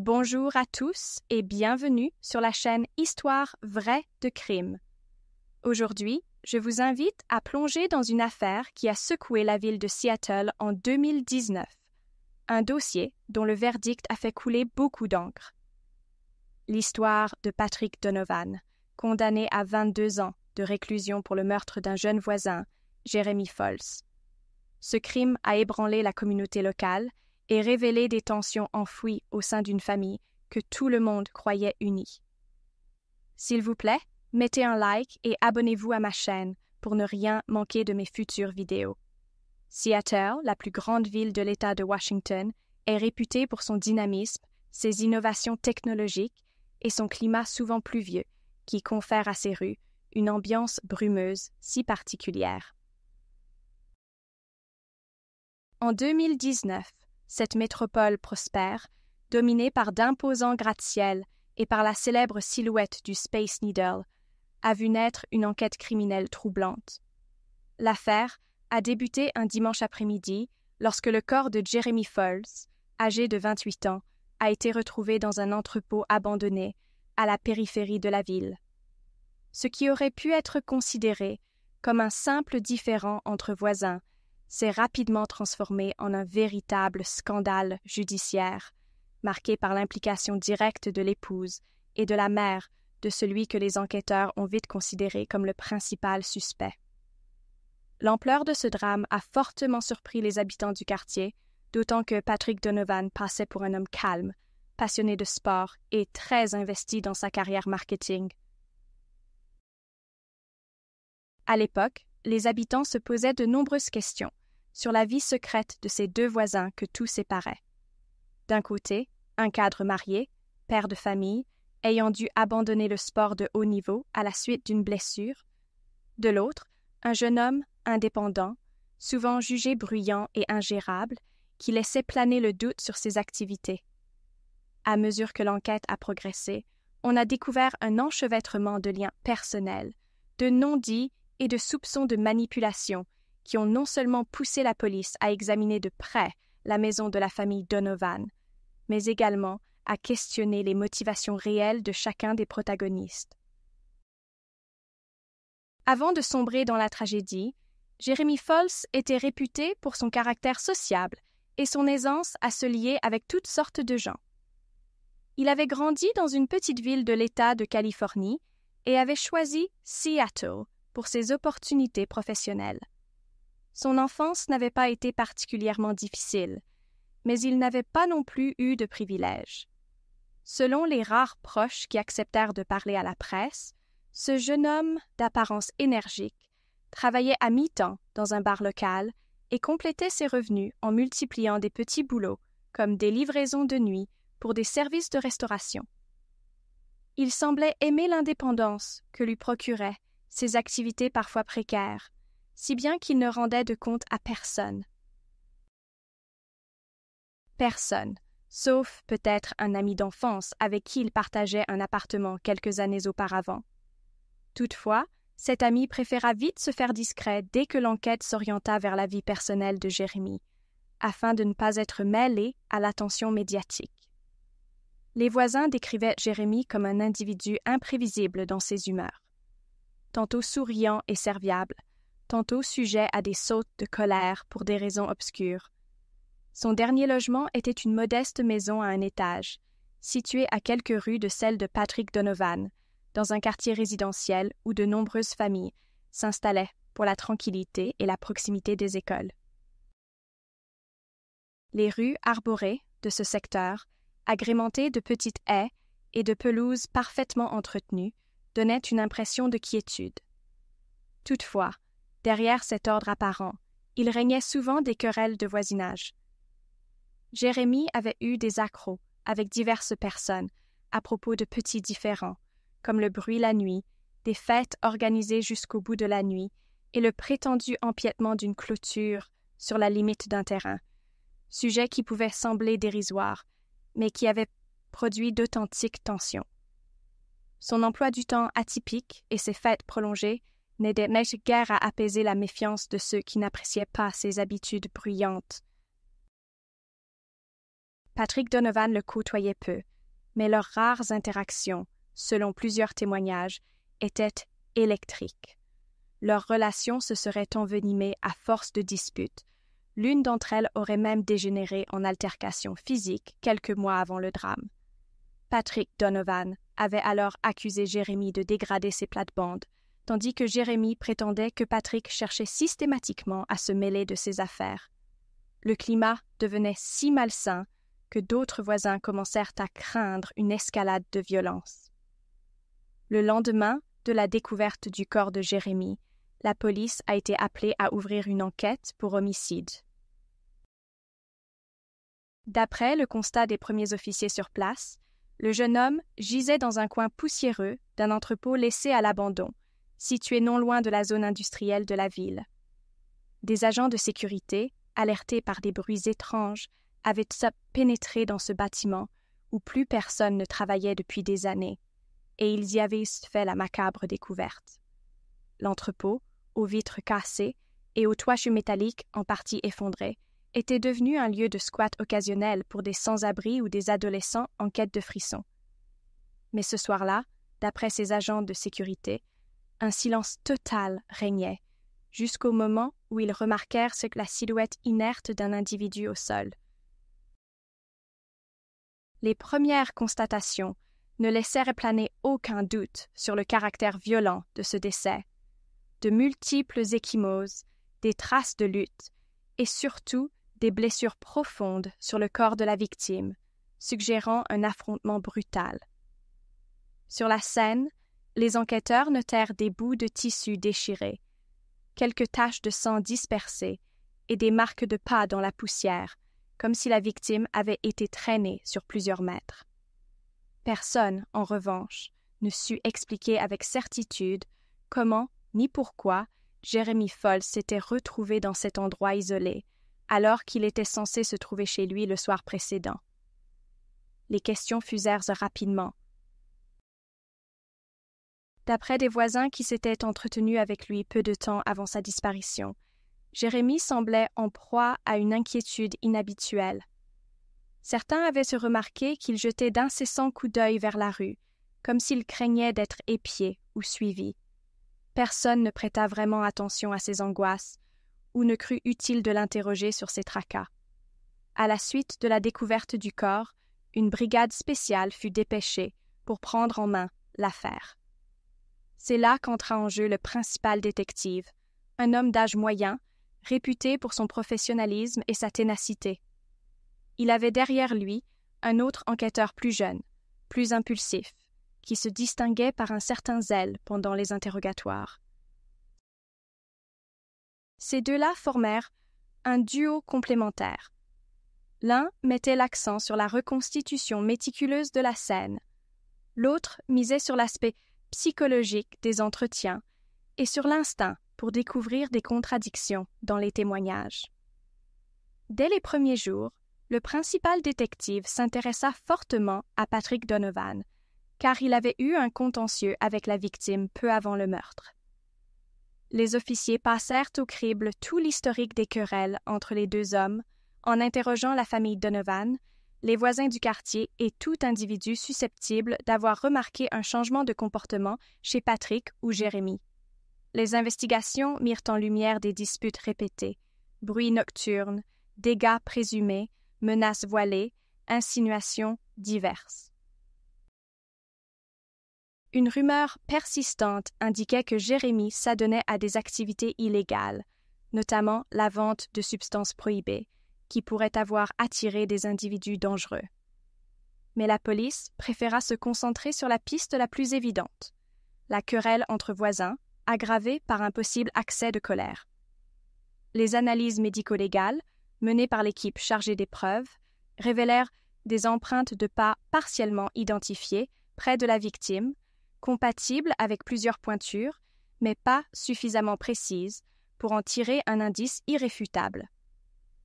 Bonjour à tous et bienvenue sur la chaîne Histoire vraie de crime. Aujourd'hui, je vous invite à plonger dans une affaire qui a secoué la ville de Seattle en 2019. Un dossier dont le verdict a fait couler beaucoup d'encre. L'histoire de Patrick Donovan, condamné à 22 ans de réclusion pour le meurtre d'un jeune voisin, Jeremy Folse. Ce crime a ébranlé la communauté locale et révélé des tensions enfouies au sein d'une famille que tout le monde croyait unie. S'il vous plaît, mettez un like et abonnez-vous à ma chaîne pour ne rien manquer de mes futures vidéos. Seattle, la plus grande ville de l'État de Washington, est réputée pour son dynamisme, ses innovations technologiques et son climat souvent pluvieux, qui confère à ses rues une ambiance brumeuse si particulière. En 2019, cette métropole prospère, dominée par d'imposants gratte-ciel et par la célèbre silhouette du Space Needle, a vu naître une enquête criminelle troublante. L'affaire a débuté un dimanche après-midi lorsque le corps de Jeremy Folse, âgé de 28 ans, a été retrouvé dans un entrepôt abandonné à la périphérie de la ville. Ce qui aurait pu être considéré comme un simple différend entre voisins s'est rapidement transformé en un véritable scandale judiciaire, marqué par l'implication directe de l'épouse et de la mère de celui que les enquêteurs ont vite considéré comme le principal suspect. L'ampleur de ce drame a fortement surpris les habitants du quartier, d'autant que Patrick Donovan passait pour un homme calme, passionné de sport et très investi dans sa carrière marketing. À l'époque, les habitants se posaient de nombreuses questions sur la vie secrète de ces deux voisins que tout séparait. D'un côté, un cadre marié, père de famille, ayant dû abandonner le sport de haut niveau à la suite d'une blessure. De l'autre, un jeune homme indépendant, souvent jugé bruyant et ingérable, qui laissait planer le doute sur ses activités. À mesure que l'enquête a progressé, on a découvert un enchevêtrement de liens personnels, de non-dits et de soupçons de manipulation qui ont non seulement poussé la police à examiner de près la maison de la famille Donovan, mais également à questionner les motivations réelles de chacun des protagonistes. Avant de sombrer dans la tragédie, Jeremy Folse était réputé pour son caractère sociable et son aisance à se lier avec toutes sortes de gens. Il avait grandi dans une petite ville de l'État de Californie et avait choisi Seattle pour ses opportunités professionnelles. Son enfance n'avait pas été particulièrement difficile, mais il n'avait pas non plus eu de privilèges. Selon les rares proches qui acceptèrent de parler à la presse, ce jeune homme d'apparence énergique travaillait à mi-temps dans un bar local et complétait ses revenus en multipliant des petits boulots comme des livraisons de nuit pour des services de restauration. Il semblait aimer l'indépendance que lui procuraient ses activités parfois précaires, si bien qu'il ne rendait de compte à personne. Personne, sauf peut-être un ami d'enfance avec qui il partageait un appartement quelques années auparavant. Toutefois, cet ami préféra vite se faire discret dès que l'enquête s'orienta vers la vie personnelle de Jeremy, afin de ne pas être mêlé à l'attention médiatique. Les voisins décrivaient Jeremy comme un individu imprévisible dans ses humeurs. Tantôt souriant et serviable, tantôt sujet à des sautes de colère pour des raisons obscures. Son dernier logement était une modeste maison à un étage, située à quelques rues de celle de Patrick Donovan, dans un quartier résidentiel où de nombreuses familles s'installaient pour la tranquillité et la proximité des écoles. Les rues arborées de ce secteur, agrémentées de petites haies et de pelouses parfaitement entretenues, donnaient une impression de quiétude. Toutefois, derrière cet ordre apparent, il régnait souvent des querelles de voisinage. Jeremy avait eu des accrocs avec diverses personnes à propos de petits différends, comme le bruit la nuit, des fêtes organisées jusqu'au bout de la nuit et le prétendu empiètement d'une clôture sur la limite d'un terrain, sujet qui pouvait sembler dérisoire, mais qui avait produit d'authentiques tensions. Son emploi du temps atypique et ses fêtes prolongées n'aidaient guère à apaiser la méfiance de ceux qui n'appréciaient pas ses habitudes bruyantes. Patrick Donovan le côtoyait peu, mais leurs rares interactions, selon plusieurs témoignages, étaient électriques. Leur relation se serait envenimée à force de disputes. L'une d'entre elles aurait même dégénéré en altercation physique quelques mois avant le drame. Patrick Donovan avait alors accusé Jeremy de dégrader ses plates-bandes, tandis que Jeremy prétendait que Patrick cherchait systématiquement à se mêler de ses affaires. Le climat devenait si malsain que d'autres voisins commencèrent à craindre une escalade de violence. Le lendemain de la découverte du corps de Jeremy, la police a été appelée à ouvrir une enquête pour homicide. D'après le constat des premiers officiers sur place, le jeune homme gisait dans un coin poussiéreux d'un entrepôt laissé à l'abandon, situé non loin de la zone industrielle de la ville. Des agents de sécurité, alertés par des bruits étranges, avaient pénétré dans ce bâtiment où plus personne ne travaillait depuis des années, et ils y avaient fait la macabre découverte. L'entrepôt, aux vitres cassées et aux toitures métalliques en partie effondrées, était devenu un lieu de squat occasionnel pour des sans-abri ou des adolescents en quête de frissons. Mais ce soir-là, d'après ces agents de sécurité, un silence total régnait, jusqu'au moment où ils remarquèrent la silhouette inerte d'un individu au sol. Les premières constatations ne laissèrent planer aucun doute sur le caractère violent de ce décès. De multiples ecchymoses, des traces de lutte et surtout des blessures profondes sur le corps de la victime, suggérant un affrontement brutal. Sur la scène, les enquêteurs notèrent des bouts de tissu déchirés, quelques taches de sang dispersées et des marques de pas dans la poussière, comme si la victime avait été traînée sur plusieurs mètres. Personne, en revanche, ne sut expliquer avec certitude comment ni pourquoi Jeremy Foltz s'était retrouvé dans cet endroit isolé, alors qu'il était censé se trouver chez lui le soir précédent. Les questions fusèrent rapidement. D'après des voisins qui s'étaient entretenus avec lui peu de temps avant sa disparition, Jeremy semblait en proie à une inquiétude inhabituelle. Certains avaient se remarqué qu'il jetait d'incessants coups d'œil vers la rue, comme s'il craignait d'être épié ou suivi. Personne ne prêta vraiment attention à ses angoisses ou ne crut utile de l'interroger sur ses tracas. À la suite de la découverte du corps, une brigade spéciale fut dépêchée pour prendre en main l'affaire. C'est là qu'entra en jeu le principal détective, un homme d'âge moyen, réputé pour son professionnalisme et sa ténacité. Il avait derrière lui un autre enquêteur plus jeune, plus impulsif, qui se distinguait par un certain zèle pendant les interrogatoires. Ces deux-là formèrent un duo complémentaire. L'un mettait l'accent sur la reconstitution méticuleuse de la scène, l'autre misait sur l'aspect psychologique des entretiens et sur l'instinct pour découvrir des contradictions dans les témoignages. Dès les premiers jours, le principal détective s'intéressa fortement à Patrick Donovan, car il avait eu un contentieux avec la victime peu avant le meurtre. Les officiers passèrent au crible tout l'historique des querelles entre les deux hommes, en interrogeant la famille Donovan, les voisins du quartier et tout individu susceptible d'avoir remarqué un changement de comportement chez Patrick ou Jeremy. Les investigations mirent en lumière des disputes répétées, bruits nocturnes, dégâts présumés, menaces voilées, insinuations diverses. Une rumeur persistante indiquait que Jeremy s'adonnait à des activités illégales, notamment la vente de substances prohibées, qui pourraient avoir attiré des individus dangereux. Mais la police préféra se concentrer sur la piste la plus évidente, la querelle entre voisins, aggravée par un possible accès de colère. Les analyses médico-légales, menées par l'équipe chargée des preuves, révélèrent des empreintes de pas partiellement identifiées près de la victime, compatibles avec plusieurs pointures, mais pas suffisamment précises pour en tirer un indice irréfutable.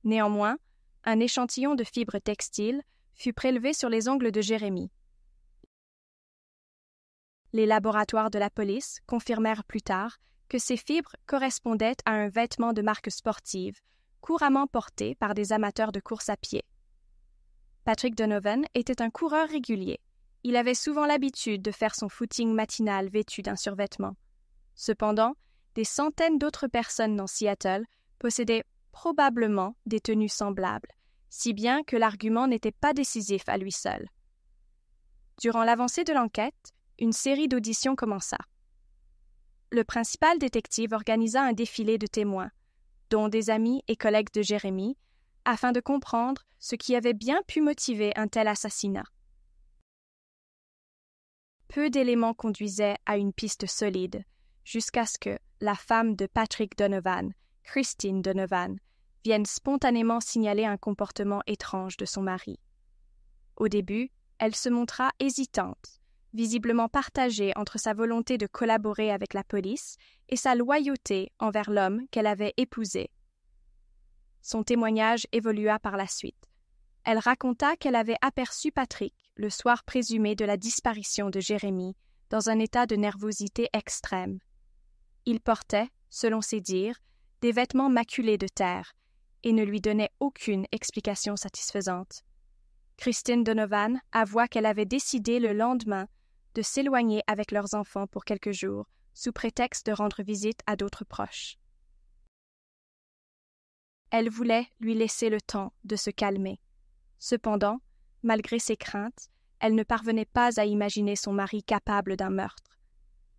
Néanmoins, un échantillon de fibres textiles fut prélevé sur les ongles de Jeremy. Les laboratoires de la police confirmèrent plus tard que ces fibres correspondaient à un vêtement de marque sportive, couramment porté par des amateurs de course à pied. Patrick Donovan était un coureur régulier Il avait souvent l'habitude de faire son footing matinal vêtu d'un survêtement. Cependant, des centaines d'autres personnes dans Seattle possédaient probablement des tenues semblables, si bien que l'argument n'était pas décisif à lui seul. Durant l'avancée de l'enquête, une série d'auditions commença. Le principal détective organisa un défilé de témoins, dont des amis et collègues de Jérémy, afin de comprendre ce qui avait bien pu motiver un tel assassinat. Peu d'éléments conduisaient à une piste solide, jusqu'à ce que la femme de Patrick Donovan, Christine Donovan, vienne spontanément signaler un comportement étrange de son mari. Au début, elle se montra hésitante, visiblement partagée entre sa volonté de collaborer avec la police et sa loyauté envers l'homme qu'elle avait épousé. Son témoignage évolua par la suite. Elle raconta qu'elle avait aperçu Patrick le soir présumé de la disparition de Jérémy dans un état de nervosité extrême. Il portait, selon ses dires, des vêtements maculés de terre et ne lui donnait aucune explication satisfaisante. Christine Donovan avoua qu'elle avait décidé le lendemain de s'éloigner avec leurs enfants pour quelques jours, sous prétexte de rendre visite à d'autres proches. Elle voulait lui laisser le temps de se calmer. Cependant, malgré ses craintes, elle ne parvenait pas à imaginer son mari capable d'un meurtre.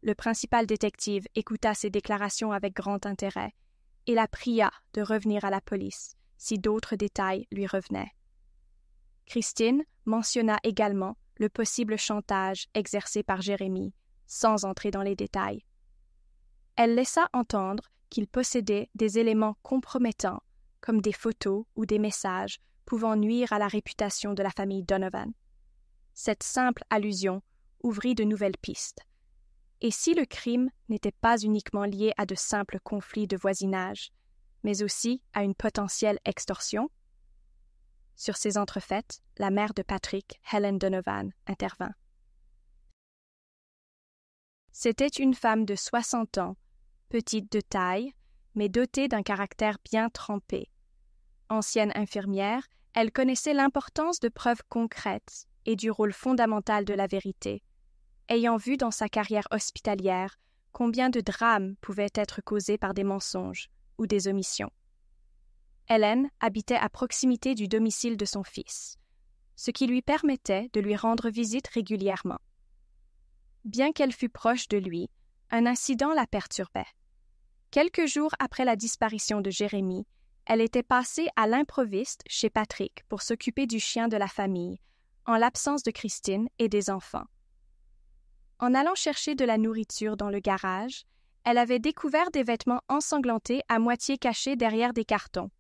Le principal détective écouta ses déclarations avec grand intérêt et la pria de revenir à la police si d'autres détails lui revenaient. Christine mentionna également le possible chantage exercé par Jérémy, sans entrer dans les détails. Elle laissa entendre qu'il possédait des éléments compromettants, comme des photos ou des messages pouvant nuire à la réputation de la famille Donovan. Cette simple allusion ouvrit de nouvelles pistes. Et si le crime n'était pas uniquement lié à de simples conflits de voisinage, mais aussi à une potentielle extorsion? Sur ces entrefaites, la mère de Patrick, Helen Donovan, intervint. C'était une femme de 60 ans, petite de taille, mais dotée d'un caractère bien trempé. Ancienne infirmière, elle connaissait l'importance de preuves concrètes et du rôle fondamental de la vérité, ayant vu dans sa carrière hospitalière combien de drames pouvaient être causés par des mensonges ou des omissions. Helen habitait à proximité du domicile de son fils, ce qui lui permettait de lui rendre visite régulièrement. Bien qu'elle fût proche de lui, un incident la perturbait. Quelques jours après la disparition de Jérémy, elle était passée à l'improviste chez Patrick pour s'occuper du chien de la famille, en l'absence de Christine et des enfants. En allant chercher de la nourriture dans le garage, elle avait découvert des vêtements ensanglantés à moitié cachés derrière des cartons.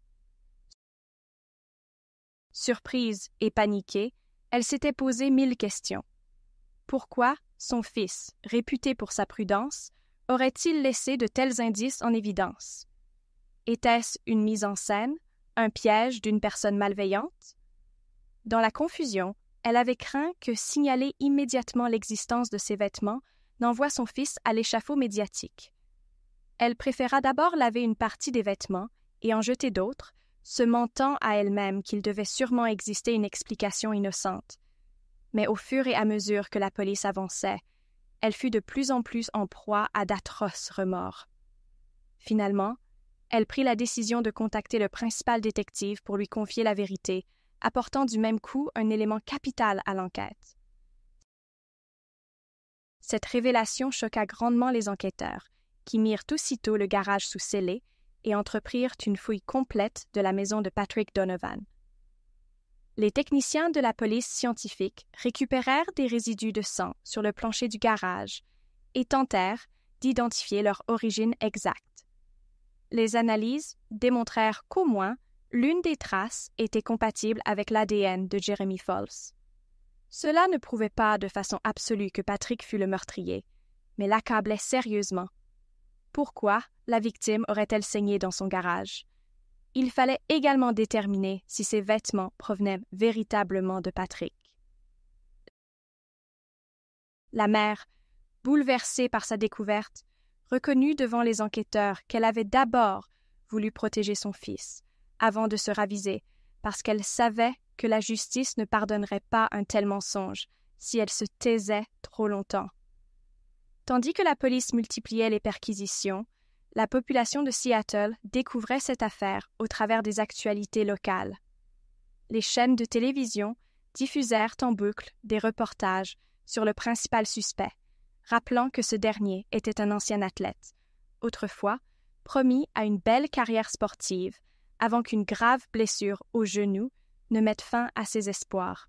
Surprise et paniquée, elle s'était posé 1000 questions. Pourquoi son fils, réputé pour sa prudence, aurait-il laissé de tels indices en évidence? Était-ce une mise en scène, un piège d'une personne malveillante? Dans la confusion, elle avait craint que signaler immédiatement l'existence de ces vêtements n'envoie son fils à l'échafaud médiatique. Elle préféra d'abord laver une partie des vêtements et en jeter d'autres, se mentant à elle-même qu'il devait sûrement exister une explication innocente. Mais au fur et à mesure que la police avançait, elle fut de plus en plus en proie à d'atroces remords. Finalement, elle prit la décision de contacter le principal détective pour lui confier la vérité, apportant du même coup un élément capital à l'enquête. Cette révélation choqua grandement les enquêteurs, qui mirent aussitôt le garage sous scellé et entreprirent une fouille complète de la maison de Patrick Donovan. Les techniciens de la police scientifique récupérèrent des résidus de sang sur le plancher du garage et tentèrent d'identifier leur origine exacte. Les analyses démontrèrent qu'au moins l'une des traces était compatible avec l'ADN de Jeremy Falls. Cela ne prouvait pas de façon absolue que Patrick fut le meurtrier, mais l'accablait sérieusement. Pourquoi la victime aurait-elle saigné dans son garage? Il fallait également déterminer si ces vêtements provenaient véritablement de Patrick. La mère, bouleversée par sa découverte, reconnut devant les enquêteurs qu'elle avait d'abord voulu protéger son fils, avant de se raviser, parce qu'elle savait que la justice ne pardonnerait pas un tel mensonge, si elle se taisait trop longtemps. Tandis que la police multipliait les perquisitions, la population de Seattle découvrait cette affaire au travers des actualités locales. Les chaînes de télévision diffusèrent en boucle des reportages sur le principal suspect, rappelant que ce dernier était un ancien athlète, autrefois promis à une belle carrière sportive avant qu'une grave blessure au genou ne mette fin à ses espoirs.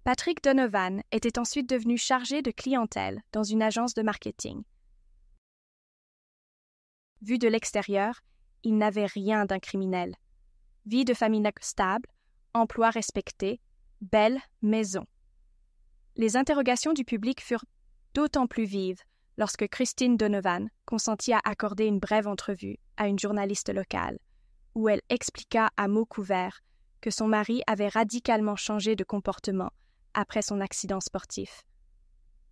Patrick Donovan était ensuite devenu chargé de clientèle dans une agence de marketing. Vu de l'extérieur, il n'avait rien d'un criminel. Vie de famille stable, emploi respecté, belle maison. Les interrogations du public furent d'autant plus vives lorsque Christine Donovan consentit à accorder une brève entrevue à une journaliste locale, où elle expliqua à mots couverts que son mari avait radicalement changé de comportement après son accident sportif.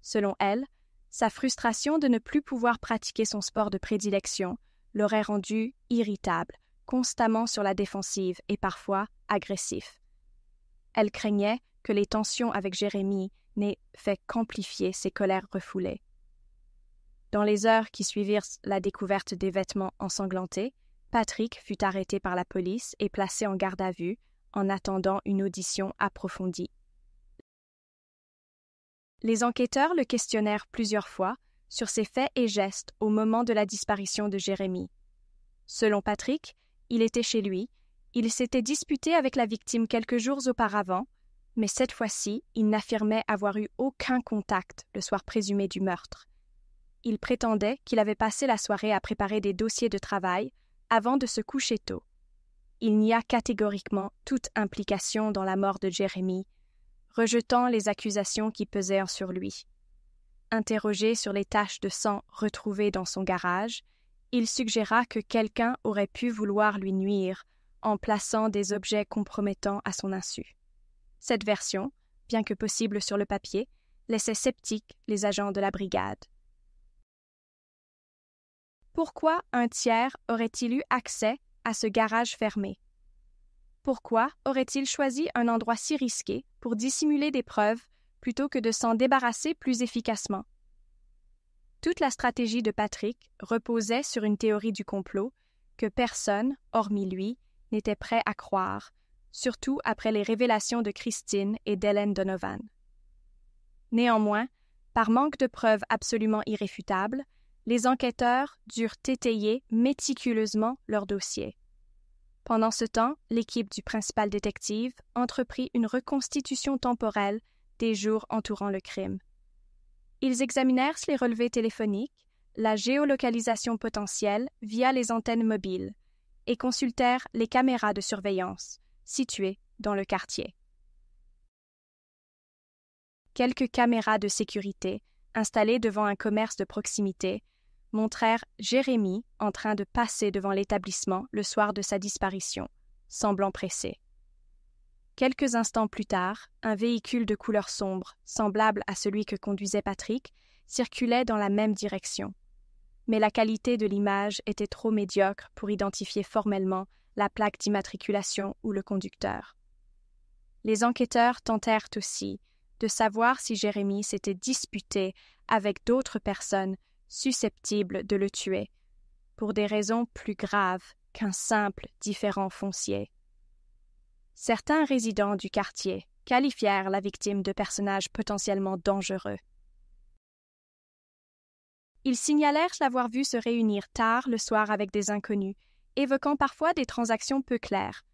Selon elle, sa frustration de ne plus pouvoir pratiquer son sport de prédilection l'aurait rendu irritable, constamment sur la défensive et parfois agressif. Elle craignait que les tensions avec Jérémy n'aient fait qu'amplifier ses colères refoulées. Dans les heures qui suivirent la découverte des vêtements ensanglantés, Patrick fut arrêté par la police et placé en garde à vue en attendant une audition approfondie. Les enquêteurs le questionnèrent plusieurs fois sur ses faits et gestes au moment de la disparition de Jérémy. Selon Patrick, il était chez lui, il s'était disputé avec la victime quelques jours auparavant, mais cette fois-ci, il n'affirmait avoir eu aucun contact le soir présumé du meurtre. Il prétendait qu'il avait passé la soirée à préparer des dossiers de travail avant de se coucher tôt. Il nia catégoriquement toute implication dans la mort de Jérémy, rejetant les accusations qui pesèrent sur lui. Interrogé sur les taches de sang retrouvées dans son garage, il suggéra que quelqu'un aurait pu vouloir lui nuire en plaçant des objets compromettants à son insu. Cette version, bien que possible sur le papier, laissait sceptiques les agents de la brigade. Pourquoi un tiers aurait-il eu accès à ce garage fermé? Pourquoi aurait-il choisi un endroit si risqué pour dissimuler des preuves plutôt que de s'en débarrasser plus efficacement? Toute la stratégie de Patrick reposait sur une théorie du complot que personne, hormis lui, n'était prêt à croire, surtout après les révélations de Christine et d'Ellen Donovan. Néanmoins, par manque de preuves absolument irréfutables, les enquêteurs durent étayer méticuleusement leur dossier. Pendant ce temps, l'équipe du principal détective entreprit une reconstitution temporelle des jours entourant le crime. Ils examinèrent les relevés téléphoniques, la géolocalisation potentielle via les antennes mobiles et consultèrent les caméras de surveillance situées dans le quartier. Quelques caméras de sécurité installées devant un commerce de proximité montrèrent Jérémy en train de passer devant l'établissement le soir de sa disparition, semblant pressé. Quelques instants plus tard, un véhicule de couleur sombre, semblable à celui que conduisait Patrick, circulait dans la même direction. Mais la qualité de l'image était trop médiocre pour identifier formellement la plaque d'immatriculation ou le conducteur. Les enquêteurs tentèrent aussi de savoir si Jérémy s'était disputé avec d'autres personnes susceptibles de le tuer, pour des raisons plus graves qu'un simple différend foncier. Certains résidents du quartier qualifièrent la victime de personnage potentiellement dangereux. Ils signalèrent l'avoir vu se réunir tard le soir avec des inconnus, évoquant parfois des transactions peu claires.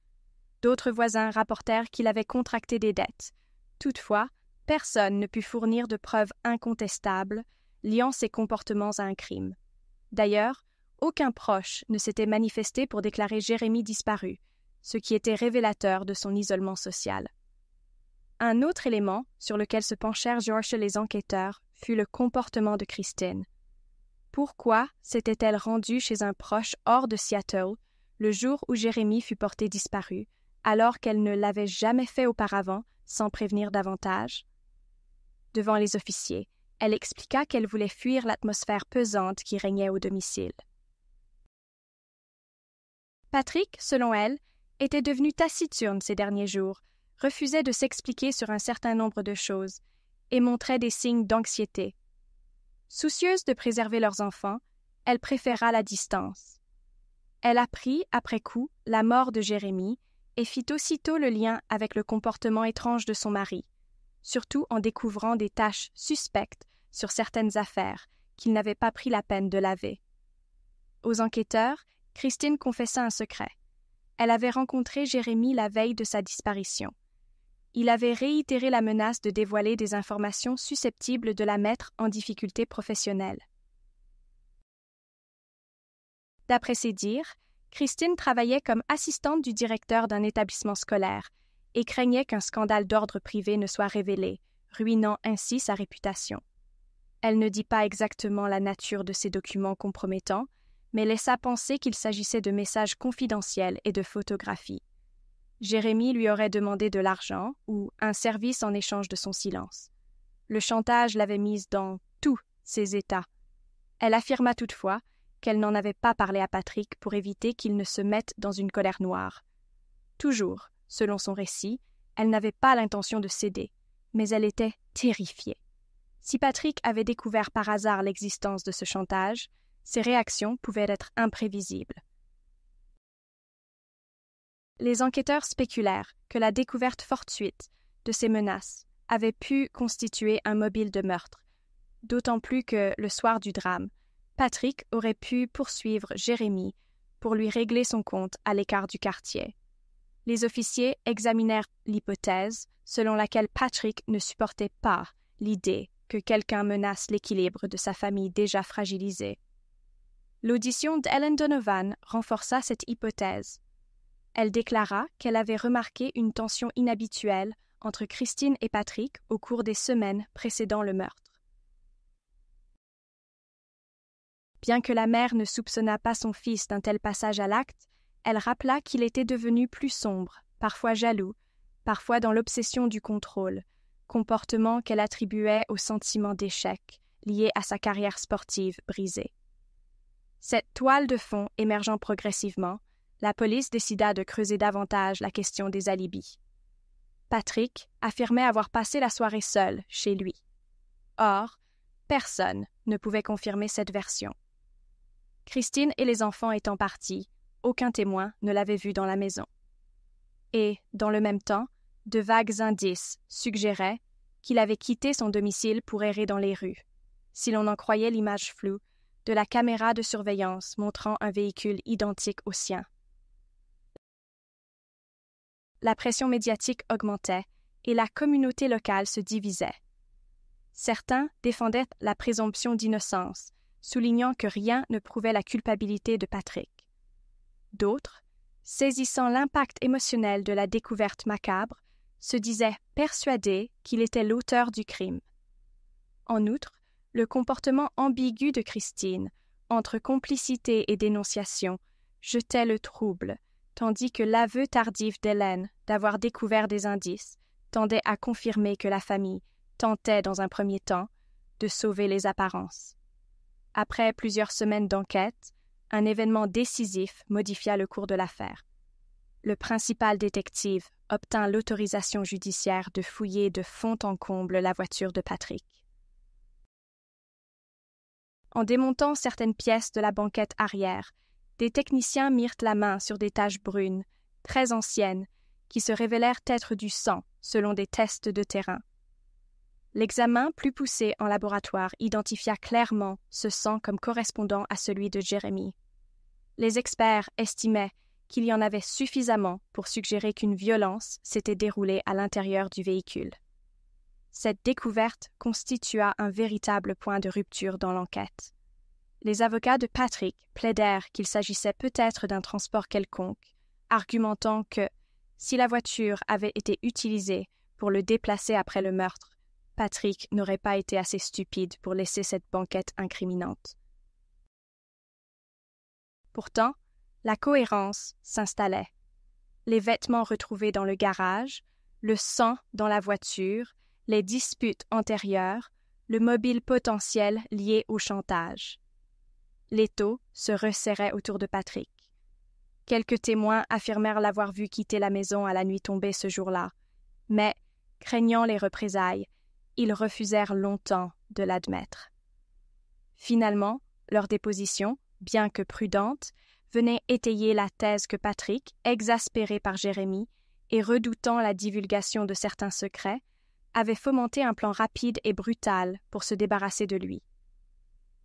D'autres voisins rapportèrent qu'il avait contracté des dettes. Toutefois, personne ne put fournir de preuves incontestables liant ses comportements à un crime. D'ailleurs, aucun proche ne s'était manifesté pour déclarer Jérémy disparu, ce qui était révélateur de son isolement social. Un autre élément sur lequel se penchèrent George les enquêteurs fut le comportement de Christine. Pourquoi s'était-elle rendue chez un proche hors de Seattle le jour où Jérémy fut porté disparu, alors qu'elle ne l'avait jamais fait auparavant sans prévenir davantage? Devant les officiers, elle expliqua qu'elle voulait fuir l'atmosphère pesante qui régnait au domicile. Patrick, selon elle, était devenu taciturne ces derniers jours, refusait de s'expliquer sur un certain nombre de choses et montraient des signes d'anxiété. Soucieuse de préserver leurs enfants, elle préféra la distance. Elle apprit, après coup, la mort de Jérémie et fit aussitôt le lien avec le comportement étrange de son mari, surtout en découvrant des taches suspectes sur certaines affaires qu'il n'avait pas pris la peine de laver. Aux enquêteurs, Christine confessa un secret. Elle avait rencontré Jérémie la veille de sa disparition. Il avait réitéré la menace de dévoiler des informations susceptibles de la mettre en difficulté professionnelle. D'après ses dires, Christine travaillait comme assistante du directeur d'un établissement scolaire et craignait qu'un scandale d'ordre privé ne soit révélé, ruinant ainsi sa réputation. Elle ne dit pas exactement la nature de ces documents compromettants, mais laissa penser qu'il s'agissait de messages confidentiels et de photographies. Jérémie lui aurait demandé de l'argent ou un service en échange de son silence. Le chantage l'avait mise dans tous ses états. Elle affirma toutefois qu'elle n'en avait pas parlé à Patrick pour éviter qu'il ne se mette dans une colère noire. Toujours, selon son récit, elle n'avait pas l'intention de céder, mais elle était terrifiée. Si Patrick avait découvert par hasard l'existence de ce chantage, ses réactions pouvaient être imprévisibles. Les enquêteurs spéculèrent que la découverte fortuite de ces menaces avait pu constituer un mobile de meurtre, d'autant plus que, le soir du drame, Patrick aurait pu poursuivre Jérémie pour lui régler son compte à l'écart du quartier. Les officiers examinèrent l'hypothèse selon laquelle Patrick ne supportait pas l'idée que quelqu'un menace l'équilibre de sa famille déjà fragilisée. L'audition d'Ellen Donovan renforça cette hypothèse. Elle déclara qu'elle avait remarqué une tension inhabituelle entre Christine et Patrick au cours des semaines précédant le meurtre. Bien que la mère ne soupçonnât pas son fils d'un tel passage à l'acte, elle rappela qu'il était devenu plus sombre, parfois jaloux, parfois dans l'obsession du contrôle, comportement qu'elle attribuait au sentiment d'échec lié à sa carrière sportive brisée. Cette toile de fond émergeant progressivement, la police décida de creuser davantage la question des alibis. Patrick affirmait avoir passé la soirée seul chez lui. Or, personne ne pouvait confirmer cette version. Christine et les enfants étant partis, aucun témoin ne l'avait vu dans la maison. Et, dans le même temps, de vagues indices suggéraient qu'il avait quitté son domicile pour errer dans les rues, si l'on en croyait l'image floue de la caméra de surveillance montrant un véhicule identique au sien. La pression médiatique augmentait et la communauté locale se divisait. Certains défendaient la présomption d'innocence, soulignant que rien ne prouvait la culpabilité de Patrick. D'autres, saisissant l'impact émotionnel de la découverte macabre, se disaient persuadés qu'il était l'auteur du crime. En outre, le comportement ambigu de Christine, entre complicité et dénonciation, jetait le trouble, tandis que l'aveu tardif d'Hélène d'avoir découvert des indices tendait à confirmer que la famille tentait, dans un premier temps, de sauver les apparences. Après plusieurs semaines d'enquête, un événement décisif modifia le cours de l'affaire. Le principal détective obtint l'autorisation judiciaire de fouiller de fond en comble la voiture de Patrick. En démontant certaines pièces de la banquette arrière, des techniciens mirent la main sur des taches brunes, très anciennes, qui se révélèrent être du sang, selon des tests de terrain. L'examen plus poussé en laboratoire identifia clairement ce sang comme correspondant à celui de Jérémie. Les experts estimaient qu'il y en avait suffisamment pour suggérer qu'une violence s'était déroulée à l'intérieur du véhicule. Cette découverte constitua un véritable point de rupture dans l'enquête. Les avocats de Patrick plaidèrent qu'il s'agissait peut-être d'un transport quelconque, argumentant que, si la voiture avait été utilisée pour le déplacer après le meurtre, Patrick n'aurait pas été assez stupide pour laisser cette banquette incriminante. Pourtant, la cohérence s'installait. Les vêtements retrouvés dans le garage, le sang dans la voiture, les disputes antérieures, le mobile potentiel lié au chantage. L'étau se resserrait autour de Patrick. Quelques témoins affirmèrent l'avoir vu quitter la maison à la nuit tombée ce jour-là, mais, craignant les représailles, ils refusèrent longtemps de l'admettre. Finalement, leur déposition, bien que prudente, venait étayer la thèse que Patrick, exaspéré par Jérémie et redoutant la divulgation de certains secrets, avait fomenté un plan rapide et brutal pour se débarrasser de lui.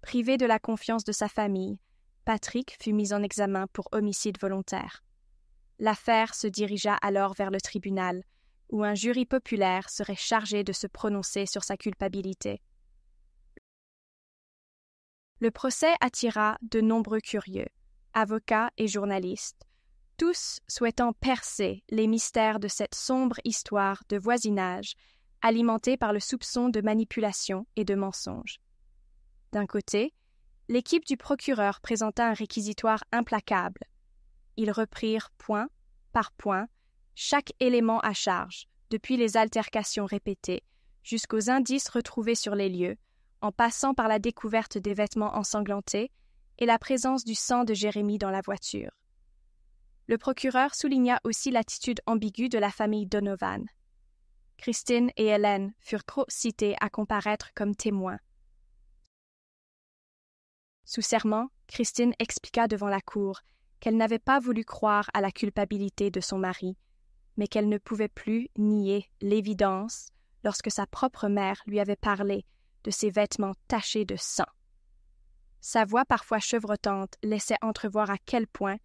Privé de la confiance de sa famille, Patrick fut mis en examen pour homicide volontaire. L'affaire se dirigea alors vers le tribunal, où un jury populaire serait chargé de se prononcer sur sa culpabilité. Le procès attira de nombreux curieux, avocats et journalistes, tous souhaitant percer les mystères de cette sombre histoire de voisinage alimentée par le soupçon de manipulation et de mensonge. D'un côté, l'équipe du procureur présenta un réquisitoire implacable. Ils reprirent point par point chaque élément à charge, depuis les altercations répétées jusqu'aux indices retrouvés sur les lieux, en passant par la découverte des vêtements ensanglantés et la présence du sang de Jérémie dans la voiture. Le procureur souligna aussi l'attitude ambiguë de la famille Donovan. Christine et Hélène furent citées à comparaître comme témoins. Sous serment, Christine expliqua devant la cour qu'elle n'avait pas voulu croire à la culpabilité de son mari, mais qu'elle ne pouvait plus nier l'évidence lorsque sa propre mère lui avait parlé de ses vêtements tachés de sang. Sa voix parfois chevrotante laissait entrevoir à quel point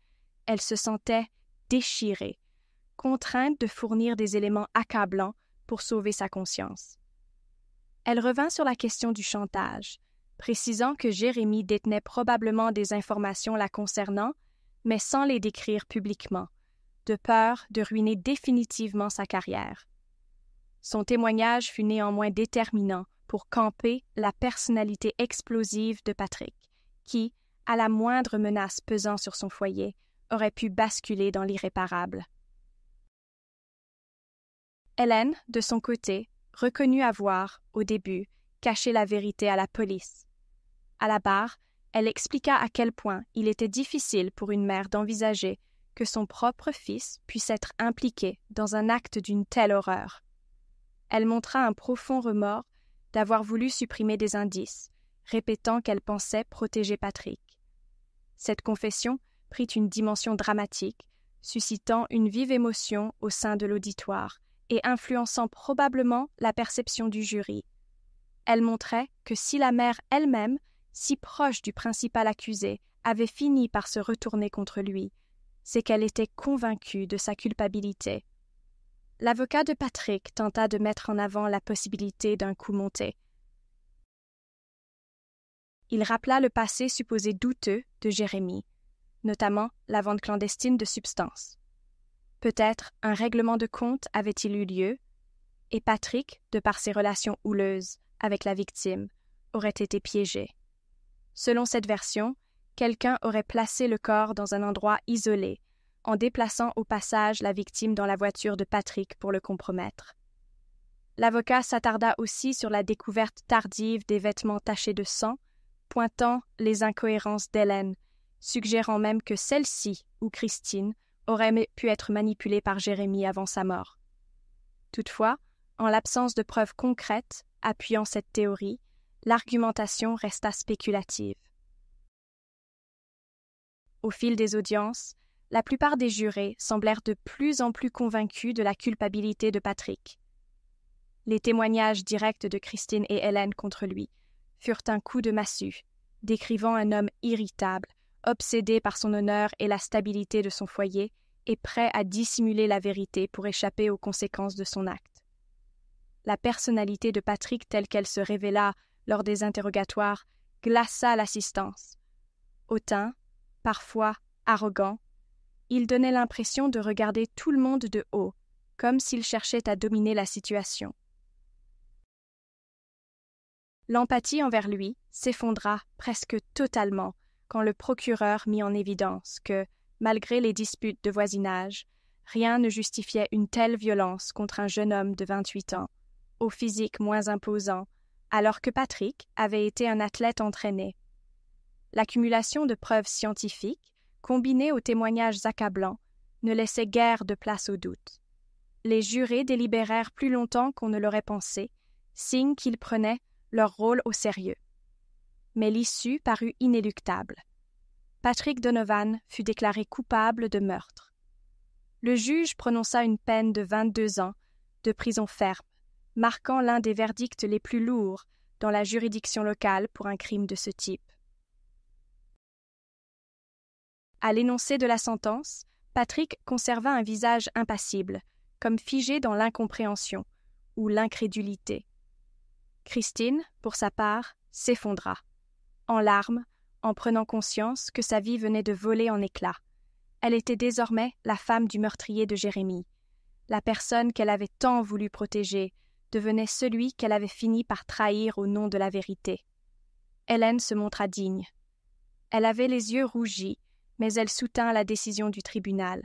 elle se sentait déchirée, contrainte de fournir des éléments accablants pour sauver sa conscience. Elle revint sur la question du chantage, précisant que Jérémie détenait probablement des informations la concernant, mais sans les décrire publiquement, de peur de ruiner définitivement sa carrière. Son témoignage fut néanmoins déterminant pour camper la personnalité explosive de Patrick, qui, à la moindre menace pesant sur son foyer, aurait pu basculer dans l'irréparable. Hélène, de son côté, reconnut avoir, au début, caché la vérité à la police. À la barre, elle expliqua à quel point il était difficile pour une mère d'envisager que son propre fils puisse être impliqué dans un acte d'une telle horreur. Elle montra un profond remords d'avoir voulu supprimer des indices, répétant qu'elle pensait protéger Patrick. Cette confession prit une dimension dramatique, suscitant une vive émotion au sein de l'auditoire et influençant probablement la perception du jury. Elle montrait que si la mère elle-même, si proche du principal accusé, avait fini par se retourner contre lui, c'est qu'elle était convaincue de sa culpabilité. L'avocat de Patrick tenta de mettre en avant la possibilité d'un coup monté. Il rappela le passé supposé douteux de Jérémie, notamment la vente clandestine de substances. Peut-être un règlement de compte avait-il eu lieu, et Patrick, de par ses relations houleuses avec la victime, aurait été piégé. Selon cette version, quelqu'un aurait placé le corps dans un endroit isolé, en déplaçant au passage la victime dans la voiture de Patrick pour le compromettre. L'avocat s'attarda aussi sur la découverte tardive des vêtements tachés de sang, pointant les incohérences d'Hélène, suggérant même que celle-ci, ou Christine, aurait pu être manipulée par Jérémie avant sa mort. Toutefois, en l'absence de preuves concrètes appuyant cette théorie, l'argumentation resta spéculative. Au fil des audiences, la plupart des jurés semblèrent de plus en plus convaincus de la culpabilité de Patrick. Les témoignages directs de Christine et Hélène contre lui furent un coup de massue, décrivant un homme irritable, obsédé par son honneur et la stabilité de son foyer, et prêt à dissimuler la vérité pour échapper aux conséquences de son acte. La personnalité de Patrick telle qu'elle se révéla lors des interrogatoires glaça l'assistance. Hautain, parfois arrogant, il donnait l'impression de regarder tout le monde de haut, comme s'il cherchait à dominer la situation. L'empathie envers lui s'effondra presque totalement quand le procureur mit en évidence que, malgré les disputes de voisinage, rien ne justifiait une telle violence contre un jeune homme de 28 ans, au physique moins imposant, alors que Patrick avait été un athlète entraîné. L'accumulation de preuves scientifiques, combinée aux témoignages accablants, ne laissait guère de place au doute. Les jurés délibérèrent plus longtemps qu'on ne l'aurait pensé, signe qu'ils prenaient leur rôle au sérieux. Mais l'issue parut inéluctable. Patrick Donovan fut déclaré coupable de meurtre. Le juge prononça une peine de 22 ans de prison ferme, marquant l'un des verdicts les plus lourds dans la juridiction locale pour un crime de ce type. À l'énoncé de la sentence, Patrick conserva un visage impassible, comme figé dans l'incompréhension ou l'incrédulité. Christine, pour sa part, s'effondra, en larmes, en prenant conscience que sa vie venait de voler en éclats. Elle était désormais la femme du meurtrier de Jérémie. La personne qu'elle avait tant voulu protéger devenait celui qu'elle avait fini par trahir au nom de la vérité. Hélène se montra digne. Elle avait les yeux rougis, mais elle soutint la décision du tribunal,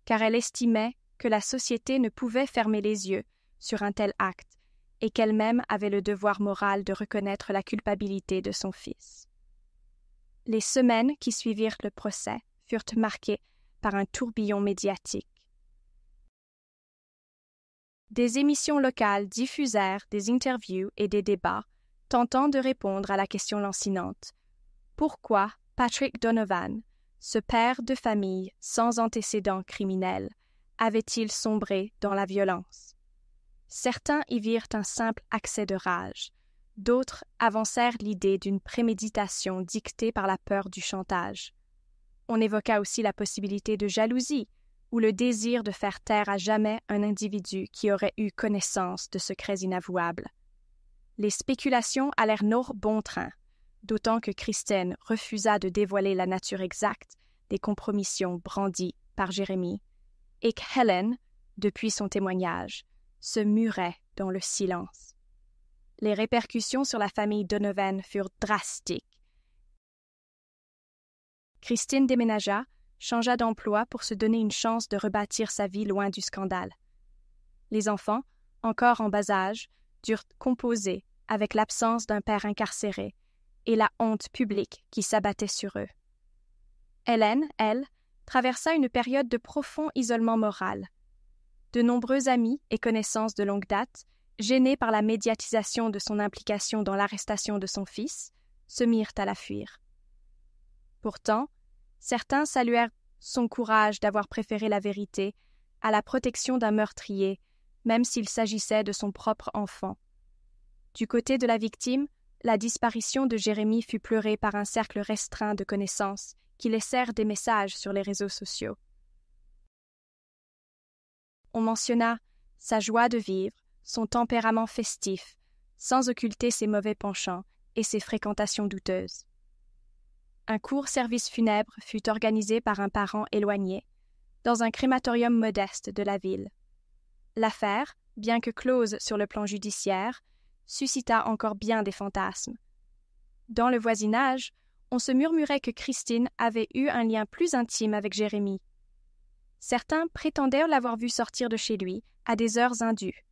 car elle estimait que la société ne pouvait fermer les yeux sur un tel acte et qu'elle-même avait le devoir moral de reconnaître la culpabilité de son fils. Les semaines qui suivirent le procès furent marquées par un tourbillon médiatique. Des émissions locales diffusèrent des interviews et des débats tentant de répondre à la question lancinante. Pourquoi Patrick Donovan, ce père de famille sans antécédents criminels, avait-il sombré dans la violence? Certains y virent un simple accès de rage, d'autres avancèrent l'idée d'une préméditation dictée par la peur du chantage. On évoqua aussi la possibilité de jalousie ou le désir de faire taire à jamais un individu qui aurait eu connaissance de secrets inavouables. Les spéculations allèrent bon train, d'autant que Christine refusa de dévoiler la nature exacte des compromissions brandies par Jérémie, et que Hélène, depuis son témoignage, se murait dans le silence. Les répercussions sur la famille Donovan furent drastiques. Christine déménagea, changea d'emploi pour se donner une chance de rebâtir sa vie loin du scandale. Les enfants, encore en bas âge, durent composer avec l'absence d'un père incarcéré et la honte publique qui s'abattait sur eux. Hélène, elle, traversa une période de profond isolement moral. De nombreux amis et connaissances de longue date, gênés par la médiatisation de son implication dans l'arrestation de son fils, se mirent à la fuir. Pourtant, certains saluèrent son courage d'avoir préféré la vérité à la protection d'un meurtrier, même s'il s'agissait de son propre enfant. Du côté de la victime, la disparition de Jérémie fut pleurée par un cercle restreint de connaissances qui laissèrent des messages sur les réseaux sociaux. On mentionna sa joie de vivre, son tempérament festif, sans occulter ses mauvais penchants et ses fréquentations douteuses. Un court service funèbre fut organisé par un parent éloigné, dans un crématorium modeste de la ville. L'affaire, bien que close sur le plan judiciaire, suscita encore bien des fantasmes. Dans le voisinage, on se murmurait que Christine avait eu un lien plus intime avec Jérémie. Certains prétendaient l'avoir vu sortir de chez lui à des heures indues.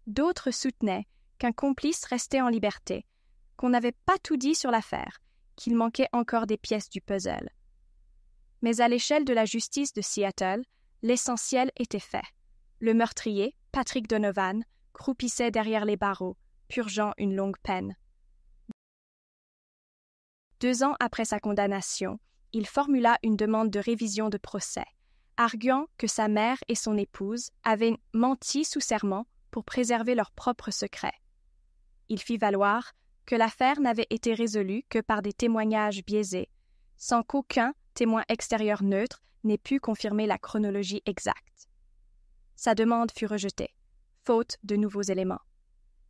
D'autres soutenaient qu'un complice restait en liberté, qu'on n'avait pas tout dit sur l'affaire, qu'il manquait encore des pièces du puzzle. Mais à l'échelle de la justice de Seattle, l'essentiel était fait. Le meurtrier, Patrick Donovan, croupissait derrière les barreaux, purgeant une longue peine. 2 ans après sa condamnation, il formula une demande de révision de procès, arguant que sa mère et son épouse avaient menti sous serment pour préserver leur propre secret. Il fit valoir que l'affaire n'avait été résolue que par des témoignages biaisés, sans qu'aucun témoin extérieur neutre n'ait pu confirmer la chronologie exacte. Sa demande fut rejetée, faute de nouveaux éléments.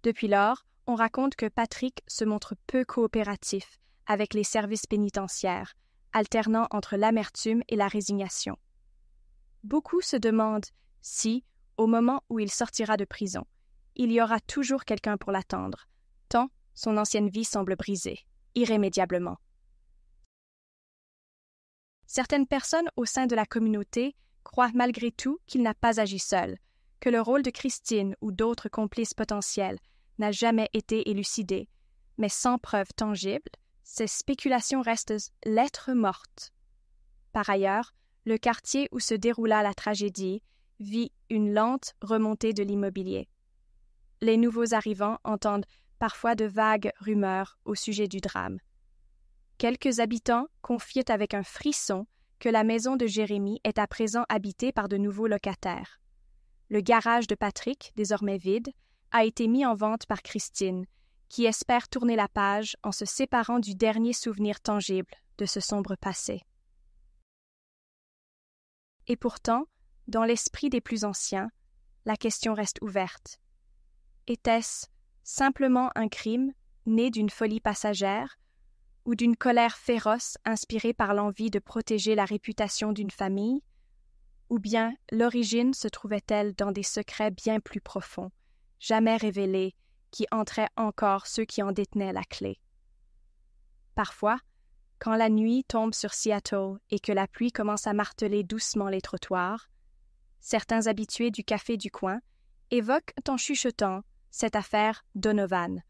Depuis lors, on raconte que Patrick se montre peu coopératif avec les services pénitentiaires, alternant entre l'amertume et la résignation. Beaucoup se demandent si, au moment où il sortira de prison, il y aura toujours quelqu'un pour l'attendre, tant son ancienne vie semble brisée, irrémédiablement. Certaines personnes au sein de la communauté croient malgré tout qu'il n'a pas agi seul, que le rôle de Christine ou d'autres complices potentiels n'a jamais été élucidé, mais sans preuve tangible, ces spéculations restent lettres mortes. Par ailleurs, le quartier où se déroula la tragédie vit une lente remontée de l'immobilier. les nouveaux arrivants entendent parfois de vagues rumeurs au sujet du drame. Quelques habitants confient avec un frisson que la maison de Jérémie est à présent habitée par de nouveaux locataires. Le garage de Patrick, désormais vide, a été mis en vente par Christine, qui espère tourner la page en se séparant du dernier souvenir tangible de ce sombre passé. Et pourtant, dans l'esprit des plus anciens, la question reste ouverte. Était-ce simplement un crime né d'une folie passagère ou d'une colère féroce inspirée par l'envie de protéger la réputation d'une famille, ou bien l'origine se trouvait-elle dans des secrets bien plus profonds, jamais révélés, qui hantraient encore ceux qui en détenaient la clé? Parfois, quand la nuit tombe sur Seattle et que la pluie commence à marteler doucement les trottoirs, certains habitués du café du coin évoquent en chuchotant cette affaire Donovan,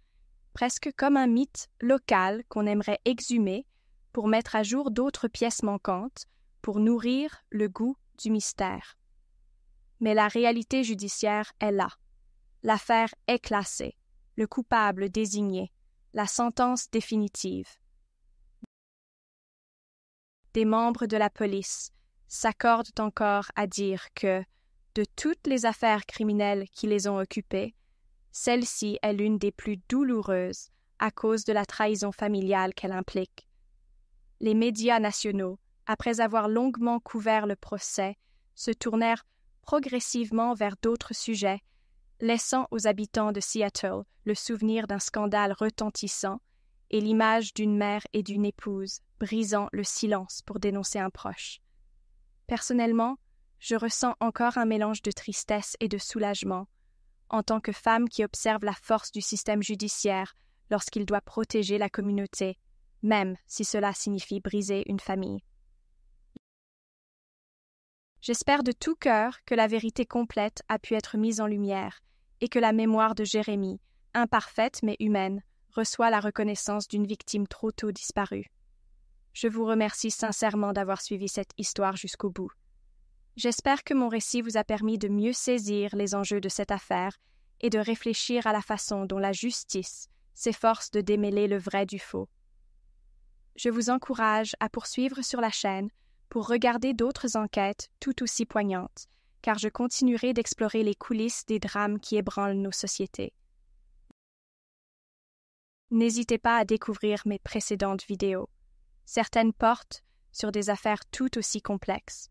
presque comme un mythe local qu'on aimerait exhumer pour mettre à jour d'autres pièces manquantes, pour nourrir le goût du mystère. Mais la réalité judiciaire est là. L'affaire est classée, le coupable désigné, la sentence définitive. Des membres de la police s'accordent encore à dire que, de toutes les affaires criminelles qui les ont occupées, celle-ci est l'une des plus douloureuses à cause de la trahison familiale qu'elle implique. Les médias nationaux, après avoir longuement couvert le procès, se tournèrent progressivement vers d'autres sujets, laissant aux habitants de Seattle le souvenir d'un scandale retentissant et l'image d'une mère et d'une épouse brisant le silence pour dénoncer un proche. Personnellement, je ressens encore un mélange de tristesse et de soulagement en tant que femme qui observe la force du système judiciaire lorsqu'il doit protéger la communauté, même si cela signifie briser une famille. J'espère de tout cœur que la vérité complète a pu être mise en lumière et que la mémoire de Jérémie, imparfaite mais humaine, reçoit la reconnaissance d'une victime trop tôt disparue. Je vous remercie sincèrement d'avoir suivi cette histoire jusqu'au bout. J'espère que mon récit vous a permis de mieux saisir les enjeux de cette affaire et de réfléchir à la façon dont la justice s'efforce de démêler le vrai du faux. Je vous encourage à poursuivre sur la chaîne pour regarder d'autres enquêtes tout aussi poignantes, car je continuerai d'explorer les coulisses des drames qui ébranlent nos sociétés. N'hésitez pas à découvrir mes précédentes vidéos. Certaines portent sur des affaires tout aussi complexes,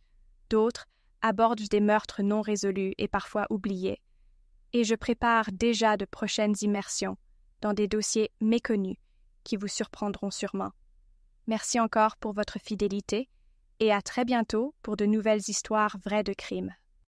d'autres abordent des meurtres non résolus et parfois oubliés, et je prépare déjà de prochaines immersions dans des dossiers méconnus qui vous surprendront sûrement. Merci encore pour votre fidélité et à très bientôt pour de nouvelles histoires vraies de crimes.